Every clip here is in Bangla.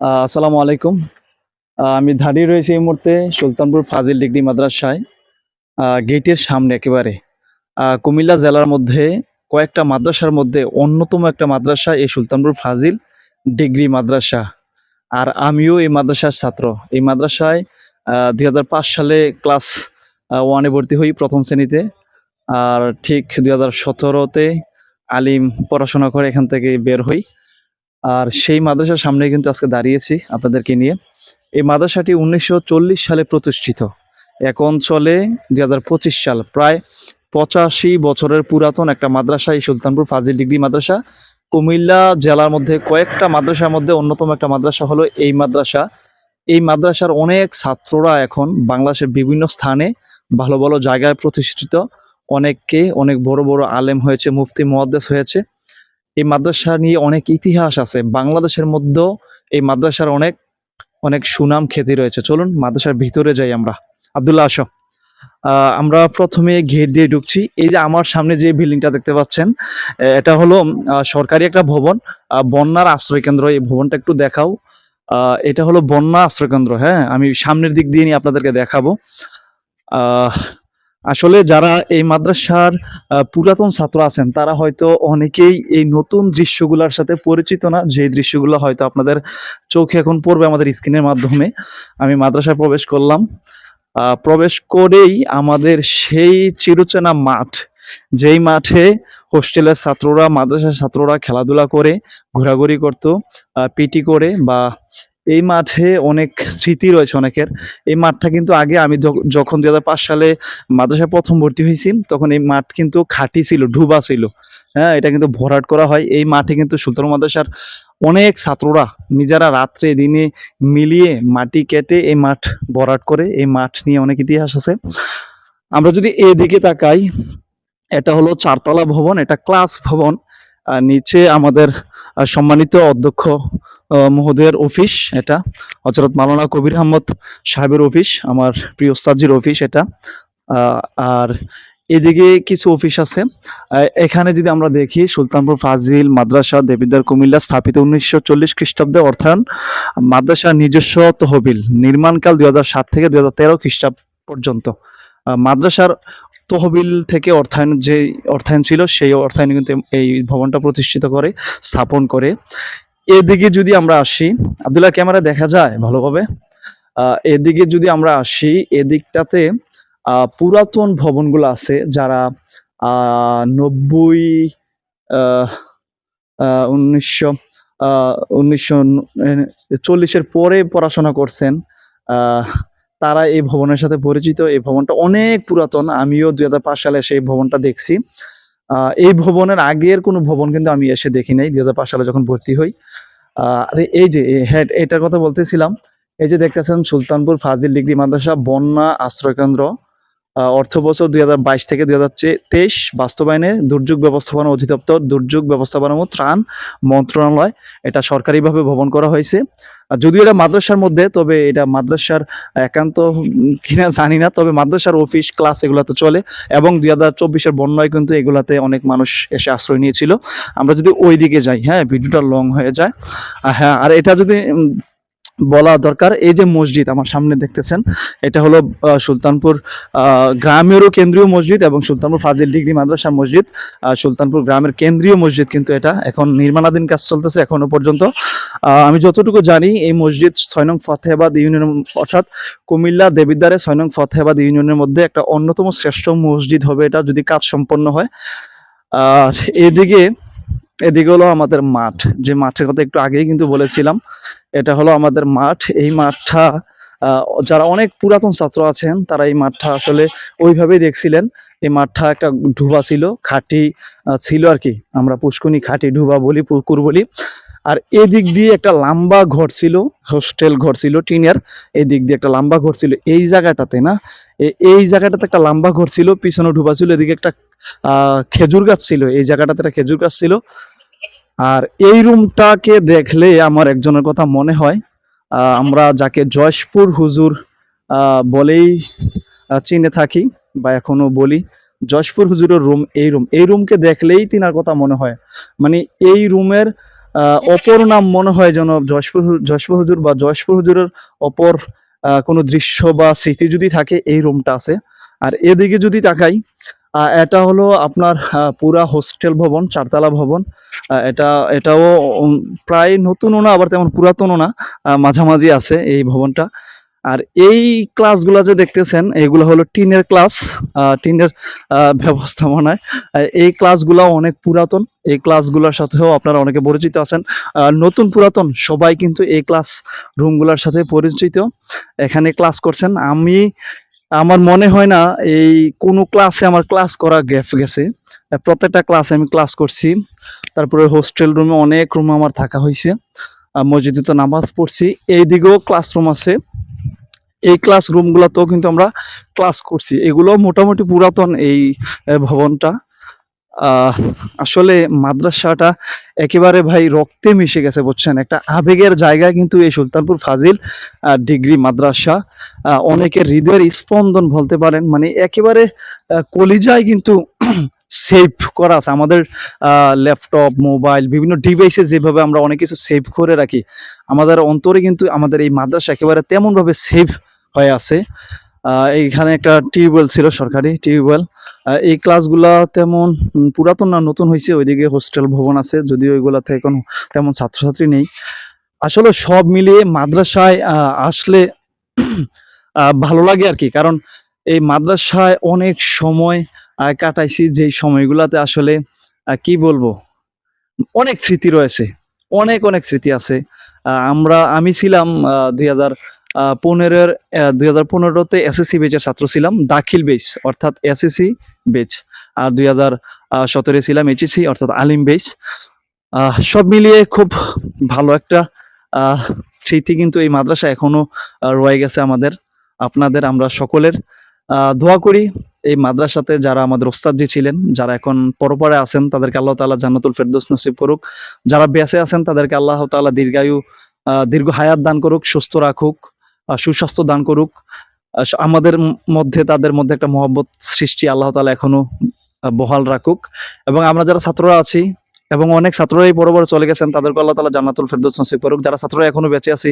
আসসালামু আলাইকুম। আমি দাঁড়িয়ে রয়েছি এই মুহূর্তে সুলতানপুর ফাজিল ডিগ্রি মাদ্রাসায়, গেটের সামনে একেবারে। কুমিল্লা জেলার মধ্যে কয়েকটা মাদ্রাসার মধ্যে অন্যতম একটা মাদ্রাসা এই সুলতানপুর ফাজিল ডিগ্রি মাদ্রাসা। আর আমিও এই মাদ্রাসার ছাত্র। এই মাদ্রাসায় ২০০৫ সালে ক্লাস 1-এ ভর্তি হই, প্রথম শ্রেণীতে। আর ঠিক ২০১৭-তে আলিম পড়াশোনা করে এখান থেকে বের হই। আর সেই মাদ্রাসার সামনে কিন্তু আজকে দাঁড়িয়েছি আপনাদেরকে নিয়ে। এই মাদ্রাসাটি ১৯৪০ সালে প্রতিষ্ঠিত। এখন চলে ২০২৫ সাল। প্রায় ৮৫ বছরের পুরাতন একটা মাদ্রাসা এই সুলতানপুর ফাজিল ডিগ্রি মাদ্রাসা। কুমিল্লা জেলার মধ্যে কয়েকটা মাদ্রাসার মধ্যে অন্যতম একটা মাদ্রাসা হলো এই মাদ্রাসা। এই মাদ্রাসার অনেক ছাত্ররা এখন বাংলাদেশের বিভিন্ন স্থানে ভালো ভালো জায়গায় প্রতিষ্ঠিত। অনেককে অনেক বড় বড় আলেম হয়েছে, মুফতি মুহাদ্দিস হয়েছে। এই মাদ্রাসা নিয়ে অনেক ইতিহাস আছে। বাংলাদেশের মধ্যেও এই মাদ্রাসার অনেক অনেক সুনাম খ্যাতি রয়েছে। চলুন মাদ্রাসার ভিতরে যাই আমরা। আব্দুল্লাহ আসো। আমরা প্রথমে গেট দিয়ে ঢুকছি। এই যে আমার সামনে যে বিল্ডিংটা দেখতে পাচ্ছেন, এটা হলো সরকারি একটা ভবন, বন্যার আশ্রয় কেন্দ্র। এই ভবনটা একটু দেখাও। এটা হলো বন্যা আশ্রয় কেন্দ্র। হ্যাঁ, আমি সামনের দিক দিয়ে নিয়ে আপনাদেরকে দেখাবো। আহ আসলে যারা এই মাদ্রাসার পুরাতন ছাত্র আছেন তারা হয়তো অনেকেই এই নতুন দৃশ্যগুলোর সাথে পরিচিত না, যে দৃশ্যগুলো হয়তো আপনাদের চোখে এখন পড়বে আমাদের স্ক্রিনের মাধ্যমে। আমি মাদ্রাসায় প্রবেশ করলাম। প্রবেশ করেই আমাদের সেই চিরচেনা মাঠ, যেই মাঠে হোস্টেলের ছাত্ররা, মাদ্রাসার ছাত্ররা খেলাধুলা করে, ঘোরাঘুরি করতো, পিটি করে, বা এই মাঠে অনেক স্মৃতি রয়েছে অনেকের। এই মাঠটা কিন্তু আগে আমি যখন ২০০৫ সালে মাদ্রাসায় প্রথম ভর্তি হয়েছি, তখন এই মাঠ কিন্তু খাঁটি ছিল, ডুবা ছিল। হ্যাঁ, এটা কিন্তু ভরাট করা হয়। এই মাঠে কিন্তু সুলতান মাদ্রাসার অনেক ছাত্ররা নিজেরা রাত্রে দিনে মিলিয়ে মাটি কেটে এই মাঠ ভরাট করে। এই মাঠ নিয়ে অনেক ইতিহাস আছে। আমরা যদি এদিকে তাকাই, এটা হলো চারতলা ভবন, এটা ক্লাস ভবন। নিচে আমাদের সম্মানিত অধ্যক্ষ মহোদয়ের অফিস। এটা হযরত মাওলানা কবির আহমদ সাহেবের অফিস, আমার প্রিয় ওস্তাদজির অফিস এটা। আহ, আর এদিকে কিছু অফিস আছে। এখানে যদি আমরা দেখি, সুলতানপুর ফাজিল মাদ্রাসা দেবিদ্বার কুমিল্লা, স্থাপিত ১৯৪০ খ্রিস্টাব্দে, অর্থায়ন মাদ্রাসার নিজস্ব তহবিল, নির্মাণকাল ২০০৭ থেকে ২০১৩ খ্রিস্টাব্দ পর্যন্ত। মাদ্রাসার তহবিল থেকে অর্থায়ন ছিল, সেই অর্থায়নে কিন্তু এই ভবনটা প্রতিষ্ঠিত করে, স্থাপন করে। এদিকে যদি আমরা আসি, আব্দুল্লাহ ক্যামেরা দেখা যায় ভালোভাবে? এদিকে যদি আমরা আসি, এদিকটাতে পুরাতন ভবনগুলো আছে। যারা ৯০, আহ, ১৯০০, ১৯৪০-এর পরে পড়াশোনা করছেন, আহ, তারা এই ভবনের সাথে পরিচিত। এই ভবনটা অনেক পুরাতন। আমিও ২০০৫ সালে সেই ভবনটা দেখছি। এই ভবনের আগের কোনো ভবন কিন্তু আমি এসে দেখি নাই ২০০৫ সালে যখন ভর্তি হই। আরে এই যে হেড, এটার কথা বলতেছিলাম। এই যে দেখতেছেন সুলতানপুর ফাজিল ডিগ্রি মাদ্রাসা বন্যা আশ্রয় কেন্দ্র, অর্থ বছর ২০২২ থেকে ২০২৩ বাস্তবায়নে দুর্যোগ ব্যবস্থাপনা অধিদপ্তর, দুর্যোগ ব্যবস্থাপনা ও ত্রাণ মন্ত্রণালয়, এটা সরকারিভাবে ভবন করা হয়েছে। আর যদিও এটা মাদ্রাসার মধ্যে, তবে এটা মাদ্রাসার একান্ত কিনা জানি না, তবে মাদ্রাসার অফিস, ক্লাস এগুলাতে চলে। এবং ২০২৪-এর বন্যায় কিন্তু এগুলাতে অনেক মানুষ এসে আশ্রয় নিয়েছিল। আমরা যদি ওই দিকে যাই, হ্যাঁ, ভিডিওটা লং হয়ে যায়। হ্যাঁ, আর এটা যদি বলা দরকার, এই যে মসজিদ আমার সামনে দেখতেছেন, এটা হলো সুলতানপুর গ্রামেরও কেন্দ্রীয় মসজিদ এবং সুলতানপুর ফাজিল ডিগ্রি মাদ্রাসা মসজিদ। সুলতানপুর গ্রামের কেন্দ্রীয় মসজিদ, কিন্তু এটা এখন নির্মাণাধীন কাজ চলতেছে এখনো পর্যন্ত। আমি যতটুকু জানি, এই মসজিদ ৬ নং ফতেহাবাদ ইউনিয়নের, অর্থাৎ কুমিল্লা দেবিদ্বারে ৬ নং ফতেহাবাদ ইউনিয়নের মধ্যে একটা অন্যতম শ্রেষ্ঠ মসজিদ হবে এটা, যদি কাজ সম্পন্ন হয়। আর এদিকে এদিকে হলো আমাদের মাঠ, যে মাঠের কথা একটু আগেই কিন্তু বলেছিলাম। এটা হলো আমাদের মাঠ। এই মাঠটা যারা অনেক পুরাতন ছাত্র আছেন তারা এই মাঠটা আসলে ওইভাবেই দেখছিলেন। এই মাঠটা একটা ডুবা ছিল, খাঁটি ছিল আর কি। আমরা পুষ্কুনি খাঁটি ডুবা বলি, পুকুর বলি। আর এদিক দিয়ে একটা লম্বা ঘর ছিল, হোস্টেল ঘর ছিল টিনের। এই দিক দিয়ে একটা লম্বা ঘর ছিল এই জায়গাটাতে, না, এই জায়গাটাতে একটা লম্বা ঘর ছিল, পিছনে ডুবা ছিল। এদিকে একটা খেজুর গাছ ছিল, এই জায়গাটাতে একটা খেজুর গাছ ছিল। আর এই রুমটাকে দেখলে আমার একজনের কথা মনে হয়। আমরা যাকে জয়সপুর হুজুর বলেই চিনে থাকি, বা এখনো বলি, জয়সপুর হুজুরের রুম। এই রুমকে দেখলেই তিনার কথা মনে হয়। মানে এই রুমের অপর নাম মনে হয় যেন জয়সপুর হুজুর বা জয়সপুর হুজুরের অপর কোনো দৃশ্য বা স্মৃতি যদি থাকে, এই রুমটা আছে। আর এদিকে যদি তাকাই, এটা হলো আপনার পুরা হোস্টেল ভবন, চারতলা ভবন। এটাও প্রায় নতুনও না, আবার তেমন পুরাতনও না, মাঝামাঝি আছে এই ভবনটা। আর এই ক্লাসগুলো যে দেখতেছেন, এগুলো হলো টিনের ক্লাস, টিনের ব্যবস্থাপনায়। এই ক্লাসগুলো অনেক পুরাতন। এই ক্লাসগুলোর সাথেও আপনারা অনেকে পরিচিত আছেন। নতুন পুরাতন সবাই কিন্তু এই ক্লাস রুমগুলোর সাথে পরিচিত, এখানে ক্লাস করছেন। আমার মনে হয় না এই কোনো ক্লাসে আমার ক্লাস করা গ্যাপ গেছে। প্রত্যেকটা ক্লাসে আমি ক্লাস করছি। তারপরে হোস্টেল রুমে অনেক রুম আমার থাকা হয়েছে। মসজিদে তো নামাজ পড়ছি। এইদিকেও ক্লাসরুম আছে। এই ক্লাস রুমগুলোতেও কিন্তু আমরা ক্লাস করছি। এগুলো মোটামুটি পুরাতন এই ভবনটা। আহ আসলে মাদ্রাসাটা একেবারে ভাই রক্তে মিশে গেছে, বুঝছেন? একটা আবেগের জায়গায় কিন্তু এই সুলতানপুর ফাজিল ডিগ্রি মাদ্রাসা। অনেকের হৃদয়ের স্পন্দন বলতে পারেন, মানে একেবারে কলিজায় কিন্তু সেভ করা আছে। আমাদের ল্যাপটপ, মোবাইল, বিভিন্ন ডিভাইসে যেভাবে আমরা অনেক কিছু সেভ করে রাখি, আমাদের অন্তরে কিন্তু আমাদের এই মাদ্রাসা একেবারে তেমন ভাবে সেভ হয়ে আছে। এইখানে একটা টিউবওয়েল ছিল, সরকারি টিউবওয়েল। এই ক্লাসগুলা তেমন পুরাতন না, নতুন হয়েছে। ওইদিকে হোস্টেল ভবন আছে, যদিও ওইগুলাতে এখন তেমন ছাত্রছাত্রী নেই। আসলে সব মিলিয়ে মাদ্রাসায় আসলে ভালো লাগে আর কি। কারণ এই মাদ্রাসায় অনেক সময় কাটাইছি, যেই সময়গুলাতে আসলে কি বলবো, অনেক স্মৃতি রয়েছে, অনেক অনেক স্মৃতি আছে। আমি ছিলাম 2015 2015-তে এসএসসি বেচের ছাত্র ছিলাম, দাখিল বেচ অর্থাৎ এসএসসি বেচ। আর 2017 ছিলাম এইচএসসি অর্থাৎ আলিম বেচ। সব মিলিয়ে খুব ভালো একটা আহ, স্মৃতি কিন্তু এই মাদ্রাসা এখনো রয়ে গেছে আমাদের, আপনাদের, আমরা সকলের। দোয়া করি এই মাদ্রাসাতে যারা আমাদের ওস্তাদজি ছিলেন, যারা এখন পরপারে আছেন, তাদেরকে আল্লাহ তাআলা জান্নাতুল ফেরদৌস নসিব করুক। যারা বেঁচে আছেন তাদেরকে আল্লাহ তাআলা দীর্ঘ হায়াত দান করুক, সুস্থ রাখুক, সুস্বাস্থ্য দান করুক। আমাদের মধ্যে, তাদের মধ্যে একটা মহব্বত সৃষ্টি আল্লাহ তাআলা এখনো বহাল রাখুক। এবং আমরা যারা ছাত্ররা আছি, এবং অনেক ছাত্ররাই বড় বড় চলে গেছেন, তাদেরকে আল্লাহ তাআলা জান্নাতুল ফেরদৌস নসিব করুক। যারা ছাত্ররা এখনো বেঁচে আছি,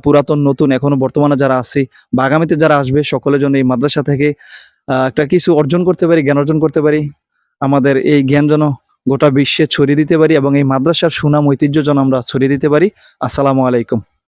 পুরাতন নতুন এখনো বর্তমানে যারা আছি বা আগামীতে যারা আসবে, সকলের জন্য এই মাদ্রাসা থেকে একটা কিছু অর্জন করতে পারি, জ্ঞান অর্জন করতে পারি। আমাদের এই জ্ঞান যেন গোটা বিশ্বে ছড়িয়ে দিতে পারি, এবং এই মাদ্রাসার সুনাম ঐতিহ্য যেন আমরা ছড়িয়ে দিতে পারি। আসসালামু আলাইকুম।